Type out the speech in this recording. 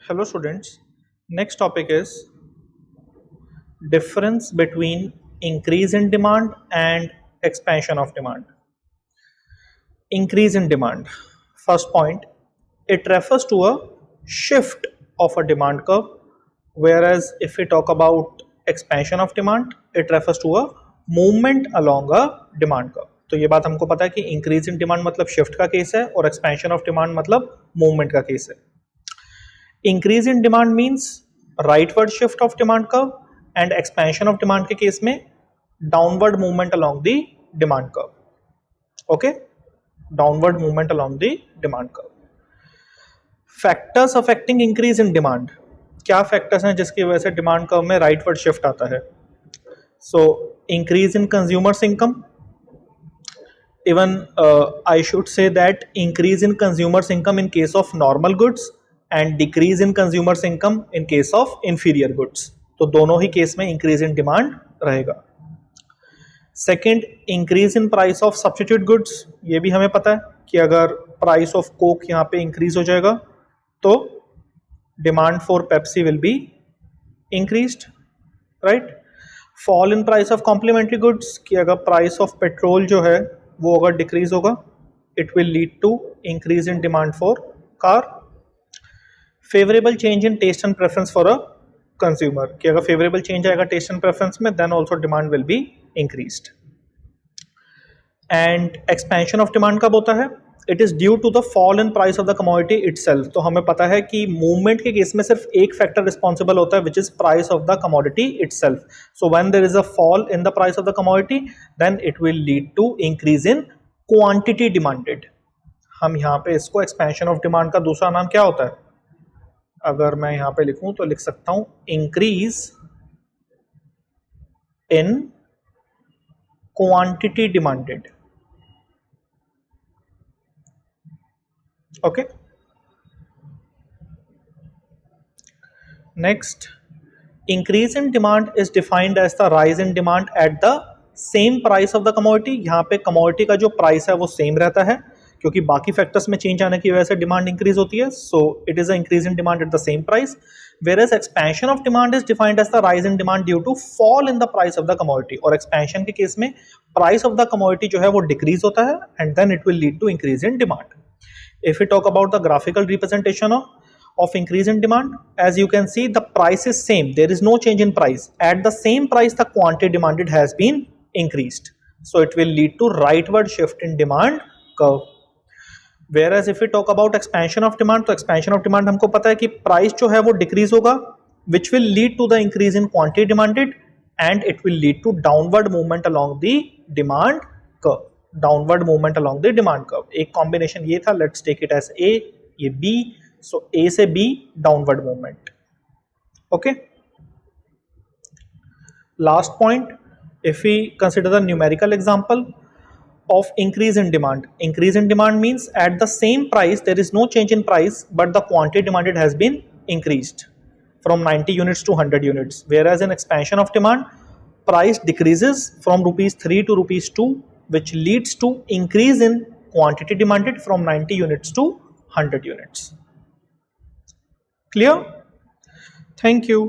Hello students, next topic is difference between increase in demand and expansion of demand. Increase in demand. First point, it refers to a shift of a demand curve, whereas if we talk about expansion of demand, it refers to a movement along a demand curve. तो ये बात हमको पता है कि increase in demand मतलब shift का case है और एक्सपेंशन ऑफ डिमांड मतलब मूवमेंट का केस है. Increase in demand means rightward shift of demand curve and expansion of demand के केस में downward movement along the demand curve. Okay, downward movement along the demand curve. Factors affecting increase in demand. क्या factors हैं जिसकी वजह से demand curve में rightward shift आता है? So increase in consumers income. Even I should say that increase in consumers income in case of normal goods and decrease in consumers income in case of inferior goods. तो दोनों ही case में increase in demand रहेगा. Second, increase in price of substitute goods. ये भी हमें पता है कि अगर price of coke यहाँ पे increase हो जाएगा तो demand for Pepsi will be increased, right? Fall in price of complementary goods. कि अगर price of petrol जो है वो अगर डिक्रीज होगा it will lead to increase in demand for car. Favourable change in taste and preference for a consumer. कि अगर favourable change आएगा टेस्ट एंड प्रेफरेंस में then also demand will be increased. And expansion of demand कब होता है? It is due to the fall in price of the commodity itself. तो हमें पता है कि मूवमेंट के केस में सिर्फ एक फैक्टर रिस्पॉन्सिबल होता है which is price of the commodity itself. So when there is a fall in the price of the commodity then it will lead to increase in quantity demanded. हम यहाँ पे इसको expansion of demand का दूसरा नाम क्या होता है? अगर मैं यहाँ पे लिखूं तो लिख सकता हूं increase in quantity demanded. Okay. Next, increase in demand is defined as the rise in demand at the same price of the commodity. यहाँ पे commodity का जो price है वो same रहता है क्योंकि बाकी factors में change आने की वजह से demand increase होती है. So it is an increase in demand at the same price. Whereas expansion of demand is defined as the rise in demand due to fall in the price of the commodity. और expansion के case में price of the commodity जो है वो decrease होता है and then it will lead to increase in demand. If we talk about the graphical representation of increase in demand, as you can see the price is same, there is no change in price. At the same price the quantity demanded has been increased, so it will lead to rightward shift in demand curve. Whereas if we talk about expansion of demand, तो expansion of demand हमको पता है कि price जो है वो decrease होगा which will lead to the increase in quantity demanded and it will lead to downward movement along the demand curve. Downward movement along the demand curve. एक combination ये था, let's take it as A, ये B. So A से B downward movement. Okay, last point, if we consider the numerical example of increase in demand. Increase in demand means at the same price there is no change in price but the quantity demanded has been increased from 90 units to 100 units. Whereas in expansion of demand, price decreases from rupees 3 to rupees 2 which leads to increase in quantity demanded from 90 units to 100 units. Clear? Thank you.